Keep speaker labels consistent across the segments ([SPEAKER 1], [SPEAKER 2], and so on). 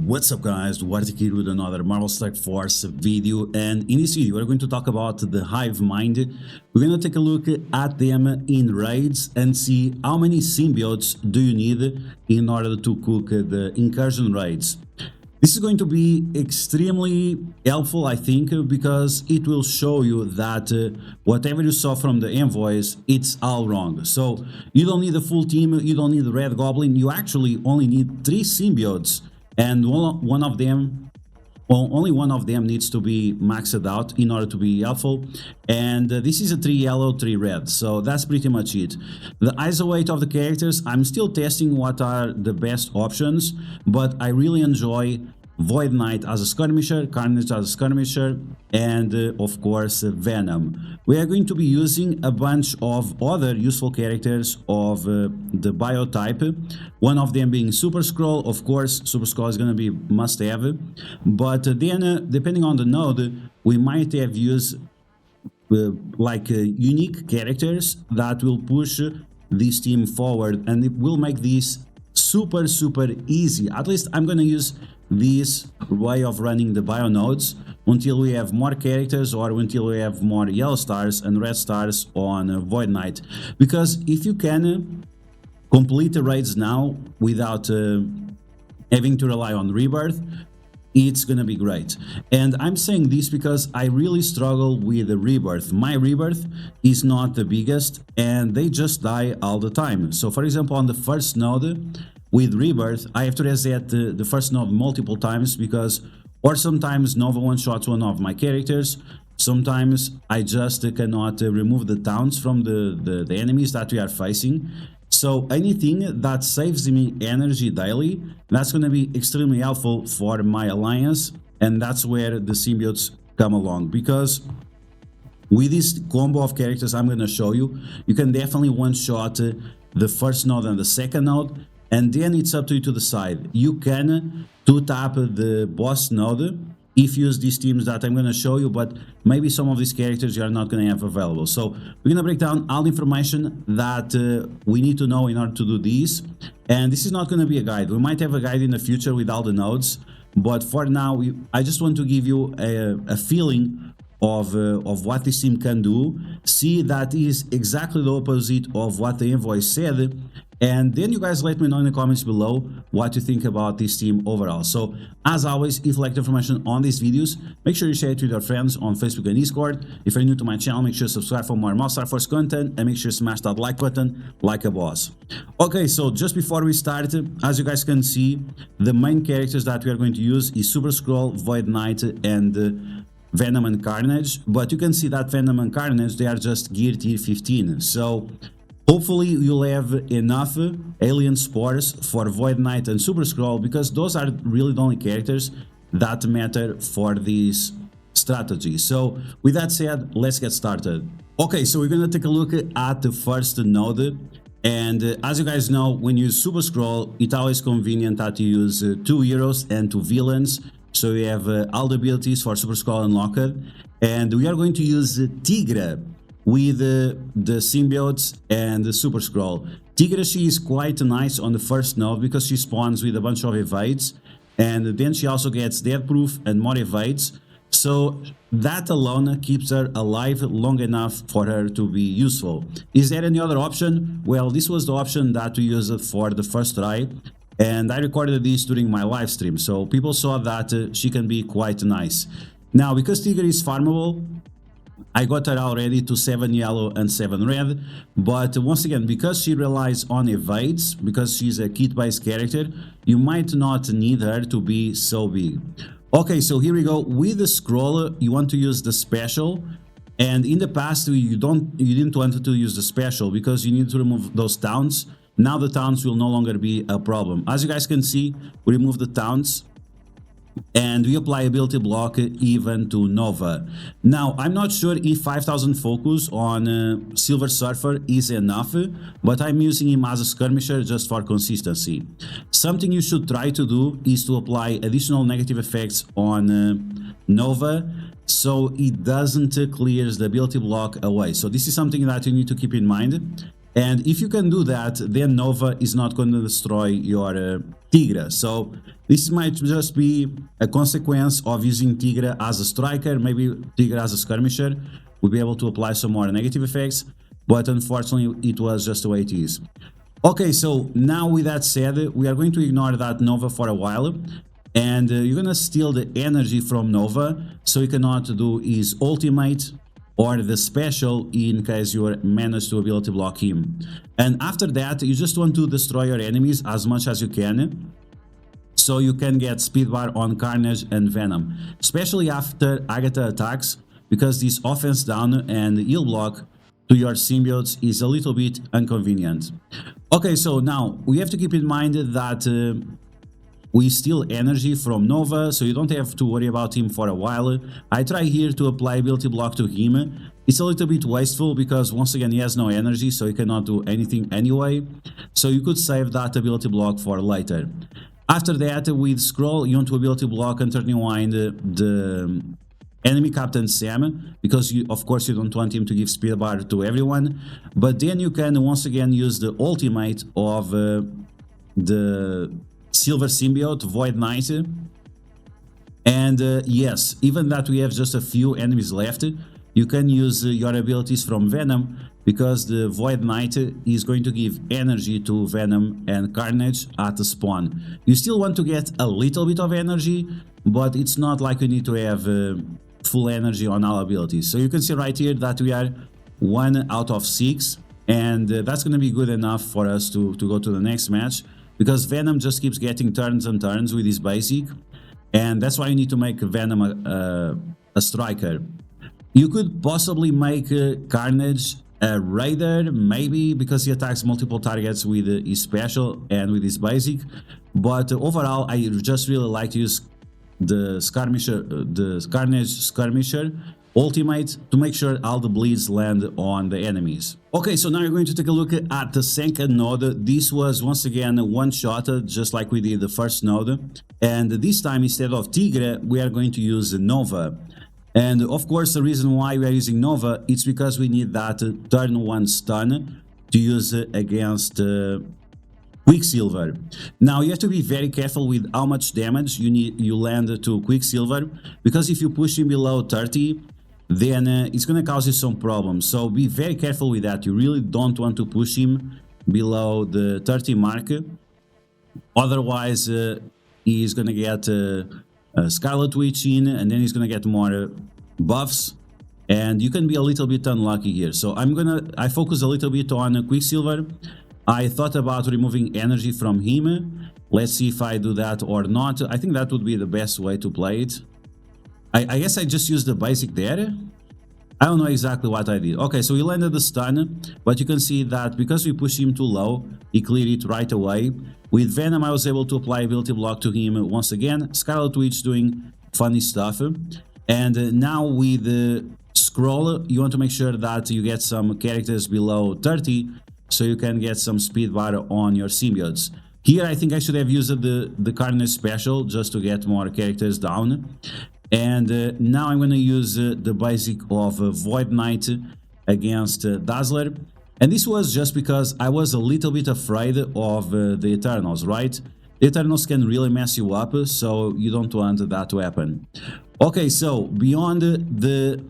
[SPEAKER 1] What's up guys, DuArktik with another Marvel Strike Force video, and in this video we're going to talk about the Hive Mind. We're going to take a look at them in raids and see how many symbiotes do you need in order to cook the incursion raids. This is going to be extremely helpful, I think, because it will show you that whatever you saw from the envoys, it's all wrong. So you don't need a full team, you don't need the Red Goblin, you actually only need 3 symbiotes. And only one of them needs to be maxed out in order to be helpful. And this is a 3 yellow, 3 red, so that's pretty much it. The ISO weight of the characters, I'm still testing what are the best options, but I really enjoy Void Knight as a skirmisher, Carnage as a skirmisher, and of course Venom. We are going to be using a bunch of other useful characters of the biotype, one of them being Super Scroll. Of course, Super Scroll is going to be must have, but then depending on the node, we might have used unique characters that will push this team forward, and it will make this super easy. At least I'm going to use this way of running the bio nodes until we have more characters, or until we have more yellow stars and red stars on Void Knight, because if you can complete the raids now without having to rely on rebirth, it's gonna be great. And I'm saying this because I really struggle with the rebirth. My rebirth is not the biggest and they just die all the time. So for example, on the first node with rebirth, I have to reset the first node multiple times, because or sometimes Nova one-shots one of my characters, sometimes I just cannot remove the towns from the enemies that we are facing. So anything that saves me energy daily, that's going to be extremely helpful for my alliance, and that's where the symbiotes come along, because with this combo of characters I'm going to show you, you can definitely one-shot the first node and the second node, and then it's up to you to decide. You can two-tap the boss node if you use these teams that I'm going to show you, but maybe some of these characters you are not going to have available. So we're going to break down all the information that we need to know in order to do this. And this is not going to be a guide. We might have a guide in the future with all the nodes, but for now I just want to give you a feeling of what this team can do. See that is exactly the opposite of what the envoy said, and then you guys let me know in the comments below what you think about this team overall. So as always, if you like the information on these videos, make sure you share it with your friends on Facebook and Discord. If you're new to my channel, make sure to subscribe for more Marvel Strike Force content, and make sure to smash that like button like a boss. Okay, so just before we start, as you guys can see, the main characters that we are going to use is Super Scroll, Void Knight, and Venom and Carnage. But you can see that Venom and Carnage, they are just gear tier 15. So hopefully you'll have enough alien spores for Void Knight and Super Scroll, because those are really the only characters that matter for this strategy. So with that said, let's get started. Okay, so we're gonna take a look at the first node. And as you guys know, when you use Super Scroll, it's always convenient that you use 2 heroes and 2 villains. So we have all the abilities for Super Scroll unlocked, and we are going to use Tigra with the Symbiotes and the Super Scroll. Tigra, she is quite nice on the first node because she spawns with a bunch of evades, and then she also gets death proof and more evades. So that alone keeps her alive long enough for her to be useful. Is there any other option? Well, this was the option that we used for the first try, and I recorded this during my live stream, so people saw that she can be quite nice. Now, because Tigra is farmable, I got her already to 7 yellow and 7 red, but once again, because she relies on evades, because she's a kit-based character, you might not need her to be so big. Okay, so here we go. With the scroll, you want to use the special, and in the past you didn't want to use the special because you need to remove those towns. Now the towns will no longer be a problem. As you guys can see, we remove the towns and we apply ability block even to Nova. Now, I'm not sure if 5000 focus on Silver Surfer is enough, but I'm using him as a skirmisher just for consistency. Something you should try to do is to apply additional negative effects on Nova, so it doesn't clear the ability block away. So this is something that you need to keep in mind. And if you can do that, then Nova is not going to destroy your Tigre. So this might just be a consequence of using Tigre as a striker. Maybe Tigre as a skirmisher will be able to apply some more negative effects, but unfortunately it was just the way it is. Okay, so now with that said, we are going to ignore that Nova for a while, and you're gonna steal the energy from Nova, so you cannot do his ultimate or the special in case you manage to ability block him. And after that, you just want to destroy your enemies as much as you can, so you can get speed bar on Carnage and Venom, especially after Agatha attacks, because this offense down and heal block to your symbiotes is a little bit inconvenient. Okay, so now we have to keep in mind that we steal energy from Nova, so you don't have to worry about him for a while. I try here to apply ability block to him. It's a little bit wasteful because once again he has no energy, so he cannot do anything anyway. So you could save that ability block for later. After that, with Scroll, you want to ability block and turn rewind the enemy Captain Sam, because of course you don't want him to give speed bar to everyone. But then you can once again use the ultimate of the Silver Symbiote, Void Knight. And yes, even that we have just a few enemies left, you can use your abilities from Venom, because the Void Knight is going to give energy to Venom and Carnage at the spawn. You still want to get a little bit of energy, but it's not like you need to have full energy on all abilities. So you can see right here that we are 1 out of 6, and that's going to be good enough for us to go to the next match, because Venom just keeps getting turns and turns with his basic, and that's why you need to make Venom a striker. You could possibly make Carnage a raider, maybe, because he attacks multiple targets with his special and with his basic, but overall I just really like to use the skirmisher, the Carnage skirmisher ultimate, to make sure all the bleeds land on the enemies. Okay, so now you're going to take a look at the second node. This was once again one shot, just like we did the first node, and this time instead of Tigre we are going to use Nova. And of course the reason why we are using Nova, it's because we need that turn 1 stun to use against Quicksilver. Now you have to be very careful with how much damage you land to Quicksilver, because if you push him below 30, then it's gonna cause you some problems. So be very careful with that. You really don't want to push him below the 30 mark, otherwise he's gonna get Scarlet Witch in, and then he's gonna get more buffs, and you can be a little bit unlucky here. So I focus a little bit on Quicksilver. I thought about removing energy from him. Let's see if I do that or not. I think that would be the best way to play it. I guess I just used the basic there. I don't know exactly what I did. Okay, so he landed the stun, but you can see that because we pushed him too low, he cleared it right away. With Venom, I was able to apply ability block to him once again. Scarlet Witch doing funny stuff. And now with the Scroll, you want to make sure that you get some characters below 30, so you can get some speed bar on your symbiotes. Here I think I should have used the Carnage special just to get more characters down. And now I'm going to use the basic of Void Knight against Dazzler. And this was just because I was a little bit afraid of the Eternals, right? The Eternals can really mess you up, so you don't want that to happen. Okay, so beyond the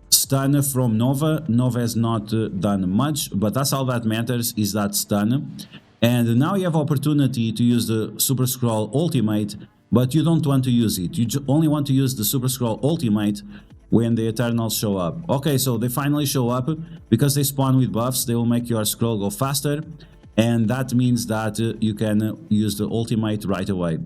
[SPEAKER 1] stun from Nova, Nova has not done much, but that's all that matters, is that stun. And now you have opportunity to use the Super Skrull ultimate, but you don't want to use it. You only want to use the Super Skrull ultimate when the Eternals show up. Okay, so they finally show up. Because they spawn with buffs, they will make your Skrull go faster, and that means that you can use the ultimate right away.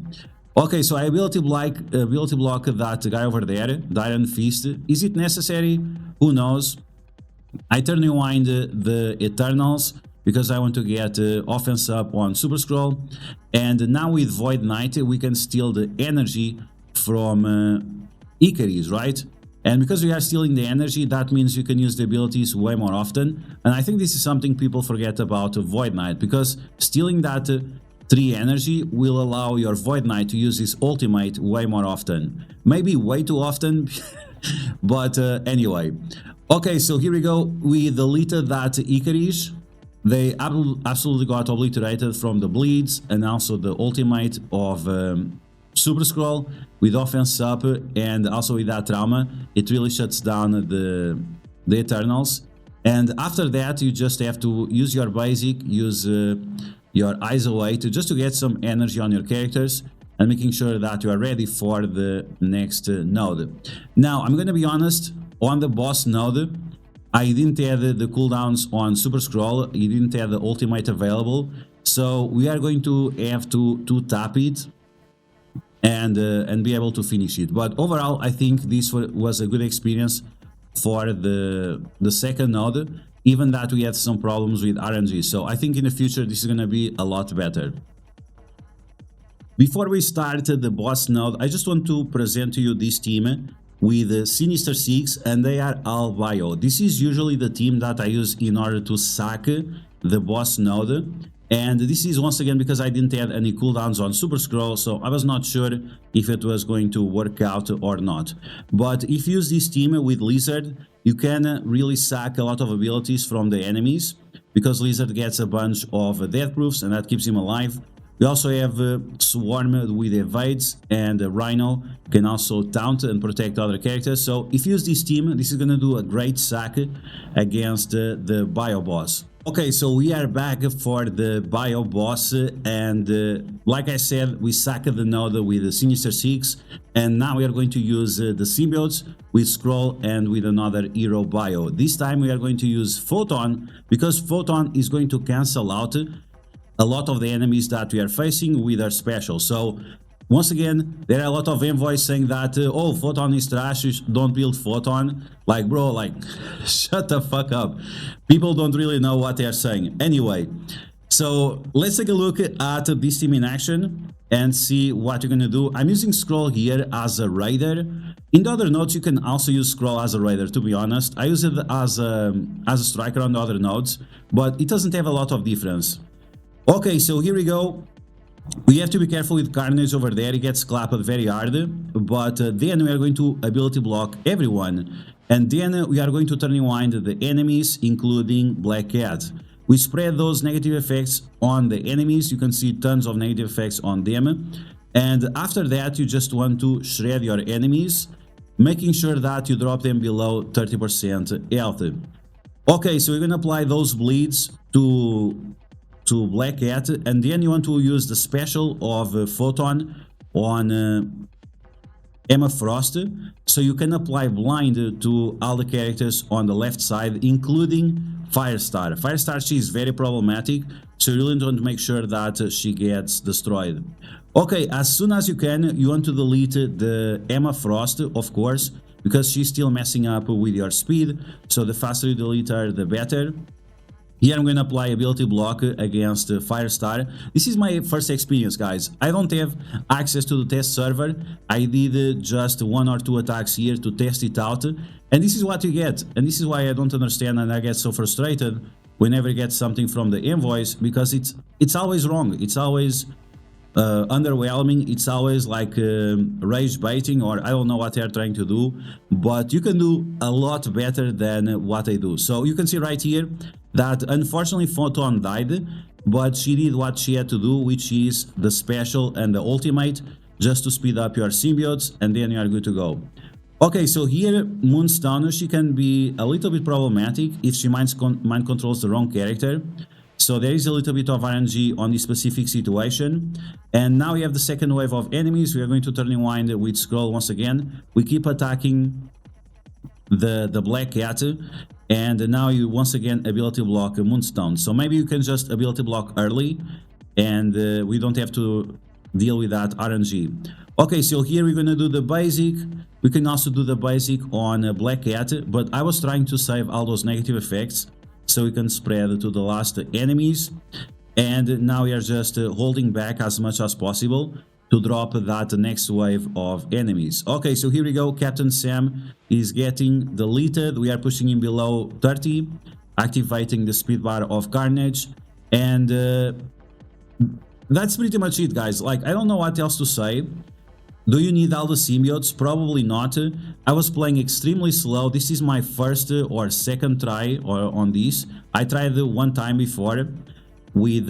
[SPEAKER 1] Okay, so I ability block that guy over there, the Iron Fist. Is it necessary? Who knows? I turn rewind the Eternals because I want to get offense up on Super Skrull. And now with Void Knight, we can steal the energy from Icarus, right? And because we are stealing the energy, that means you can use the abilities way more often. And I think this is something people forget about Void Knight, because stealing that 3 energy will allow your Void Knight to use his ultimate way more often. Maybe way too often, but anyway. Okay, so here we go. We deleted that Icarus, they absolutely got obliterated from the bleeds and also the ultimate of Super Scroll with offense up, and also with that trauma it really shuts down the Eternals. And after that you just have to use your basic, use your isolate just to get some energy on your characters and making sure that you are ready for the next node. Now I'm gonna be honest, on the boss node I didn't have the cooldowns on Super Scroll, you didn't have the ultimate available, so we are going to have to tap it and be able to finish it. But overall I think this was a good experience for the second node, even that we had some problems with RNG. So I think in the future this is gonna be a lot better. Before we start the boss node, I just want to present to you this team with Sinister Six, and they are all bio. This is usually the team that I use in order to sack the boss node, and this is once again because I didn't have any cooldowns on Super Scroll, so I was not sure if it was going to work out or not. But if you use this team with Lizard, you can really sack a lot of abilities from the enemies, because Lizard gets a bunch of death proofs and that keeps him alive. We also have Swarm with evades, and Rhino can also taunt and protect other characters. So if you use this team, this is gonna do a great sack against the bio boss. Okay, so we are back for the bio boss, and like I said, we sacked the node with the Sinister Six, and now we are going to use the Symbiotes with Scroll and with another hero bio. This time we are going to use Photon, because Photon is going to cancel out a lot of the enemies that we are facing with our special. So once again, there are a lot of envoys saying that oh, Photon is trash, don't build Photon. Like, bro, like shut the fuck up. People don't really know what they are saying. Anyway, so let's take a look at this team in action and see what you're gonna do. I'm using Scroll here as a raider. In the other nodes you can also use Scroll as a raider, to be honest. I use it as a striker on the other nodes, but it doesn't have a lot of difference. Okay, so here we go. We have to be careful with Carnage over there, he gets clapped very hard, but then we are going to ability block everyone, and then we are going to turn rewind the enemies, including Black Cat. We spread those negative effects on the enemies, you can see tons of negative effects on them, and after that you just want to shred your enemies, making sure that you drop them below 30% health. Okay, so we're gonna apply those bleeds to Black Cat, and then you want to use the special of Photon on Emma Frost, so you can apply blind to all the characters on the left side, including Firestar. Firestar, she is very problematic, so you really want to make sure that she gets destroyed. Okay, as soon as you can, you want to delete the Emma Frost, of course, because she's still messing up with your speed, so the faster you delete her, the better. Here I'm going to apply ability block against Firestar. This is my first experience, guys. I don't have access to the test server. I did just 1 or 2 attacks here to test it out, and this is what you get. And this is why I don't understand, and I get so frustrated whenever I get something from the envoys, because it's always wrong. It's always underwhelming. It's always like rage baiting, or I don't know what they're trying to do, but you can do a lot better than what they do. So you can see right here that unfortunately Photon died, but she did what she had to do, which is the special and the ultimate, just to speed up your symbiotes, and then you are good to go. Okay, so here Moonstone, she can be a little bit problematic if she mind controls the wrong character. So there is a little bit of RNG on this specific situation. And now we have the second wave of enemies. We are going to turn rewind with Scroll once again. We keep attacking the Black Cat, and now you once again ability block Moonstone. So maybe you can just ability block early, and we don't have to deal with that RNG. Okay, so here we're gonna do the basic. We can also do the basic on Black Cat, but I was trying to save all those negative effects so we can spread to the last enemies, and now we are just holding back as much as possible to drop that next wave of enemies. Okay, so here we go. Captain Sam is getting deleted. We are pushing him below 30, activating the speed bar of Carnage, and that's pretty much it, guys. Like, I don't know what else to say. Do you need all the symbiotes? Probably not. I was playing extremely slow. This is my first or second try on this. I tried one time before. With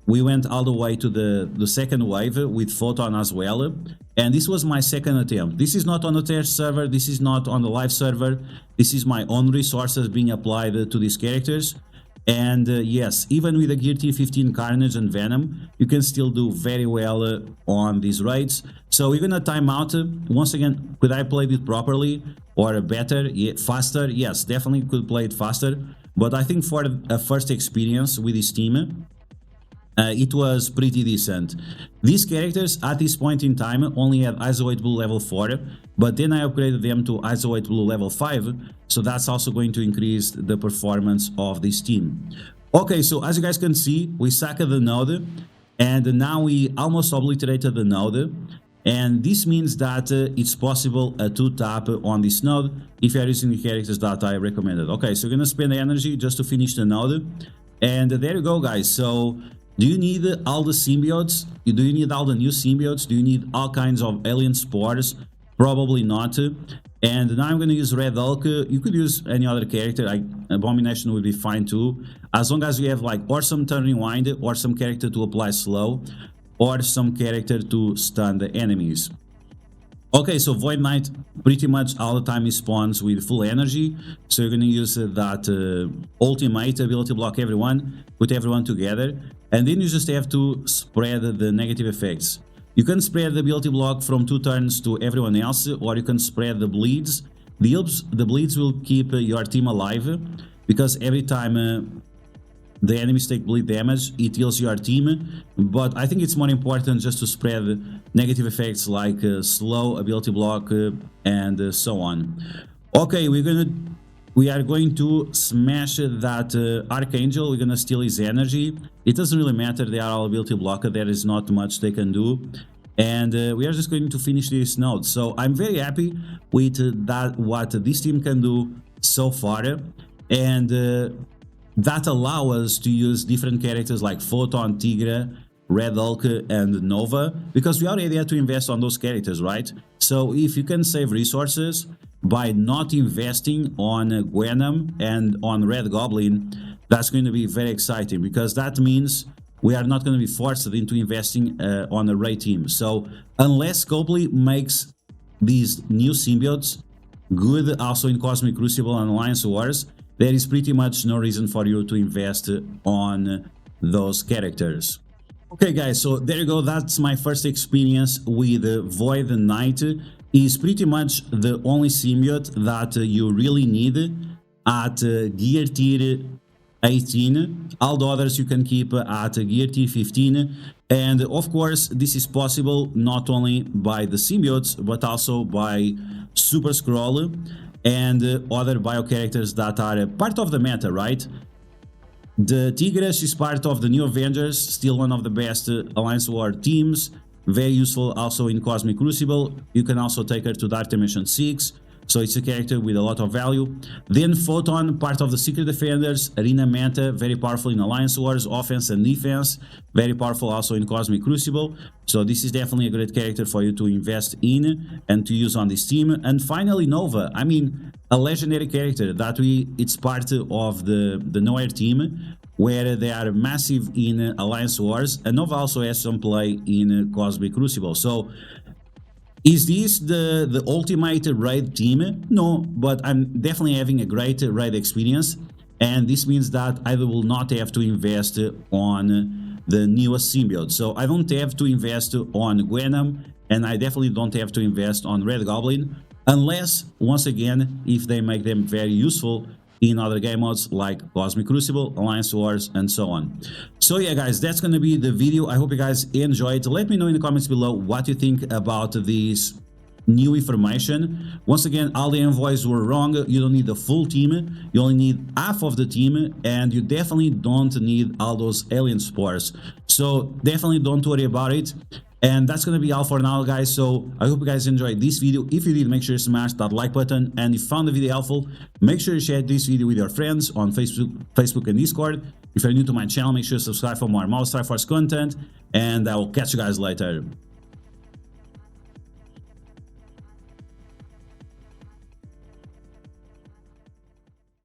[SPEAKER 1] we went all the way to the second wave with Photon as well, and this was my second attempt. This is not on the test server, this is not on the live server, this is my own resources being applied to these characters. And yes, even with the gear tier 15 Carnage and Venom, you can still do very well on these raids. So we're gonna time out. Once again, could I play it properly or better, faster? Yes, definitely could play it faster. But I think for a first experience with this team, it was pretty decent. These characters at this point in time only had ISO 8 Blue level 4, but then I upgraded them to ISO 8 Blue level 5, so that's also going to increase the performance of this team. Okay, so as you guys can see, we sacked the node, and now we almost obliterated the node. And this means that it's possible to tap on this node if you're using the characters that I recommended. Okay, so we're gonna spend the energy just to finish the node. And there you go, guys. So do you need all the symbiotes? Do you need all the new symbiotes? Do you need all kinds of alien spores? Probably not. And now I'm gonna use Red Hulk. You could use any other character. Abomination would be fine too, as long as you have like or some turn rewind or some character to apply slow, or some character to stun the enemies. Okay, so Void Knight pretty much all the time he spawns with full energy, so you're gonna use that ultimate ability block everyone, put everyone together, and then you just have to spread the negative effects. You can spread the ability block from 2 turns to everyone else, or you can spread the bleeds. The bleeds will keep your team alive, because every time the enemies take bleed damage, it heals your team. But I think it's more important just to spread negative effects like slow, ability block, and so on. Okay, we are going to smash that Archangel. We're gonna steal his energy. It doesn't really matter, they are all ability blocked, there is not much they can do. And we are just going to finish this node. So I'm very happy with what this team can do so far. And that allow us to use different characters like Photon, Tigre, Red Hulk, and Nova, because we already had to invest on those characters, right? So if you can save resources by not investing on Venom and on Red Goblin, that's going to be very exciting, because that means we are not going to be forced into investing on a raid team. So unless Copley makes these new symbiotes good also in Cosmic Crucible and Alliance Wars, there is pretty much no reason for you to invest on those characters. Okay guys, so there you go, that's my first experience with Void Knight. Is pretty much the only symbiote that you really need at gear tier 18. All the others you can keep at gear tier 15. And of course, this is possible not only by the symbiotes, but also by Super Scroll and other bio characters that are part of the meta, right? The Tigres is part of the new Avengers, still one of the best Alliance War teams, very useful also in Cosmic Crucible. You can also take her to Dark Dimension 6, so it's a character with a lot of value. Then Photon, part of the Secret Defenders, Arena Meta, very powerful in Alliance Wars, offense and defense, very powerful also in Cosmic Crucible. So this is definitely a great character for you to invest in and to use on this team. And finally Nova, I mean, a legendary character that it's part of the Nowhere team, where they are massive in Alliance Wars, and Nova also has some play in Cosmic Crucible. So is this the ultimate raid team? No, but I'm definitely having a great raid experience, and this means that I will not have to invest on the newest symbiote. So I don't have to invest on Venom, and I definitely don't have to invest on Red Goblin, unless, once again, if they make them very useful in other game modes like Cosmic Crucible, Alliance Wars, and so on. So yeah guys, that's gonna be the video. I hope you guys enjoyed. Let me know in the comments below what you think about this new information. Once again, all the envoys were wrong. You don't need the full team, you only need half of the team, and you definitely don't need all those alien spores. So definitely don't worry about it. And that's gonna be all for now guys. So I hope you guys enjoyed this video. If you did, make sure you smash that like button, and if you found the video helpful, make sure you share this video with your friends on Facebook and Discord. If you're new to my channel, make sure you subscribe for more Mouse Triforce content, and I will catch you guys later.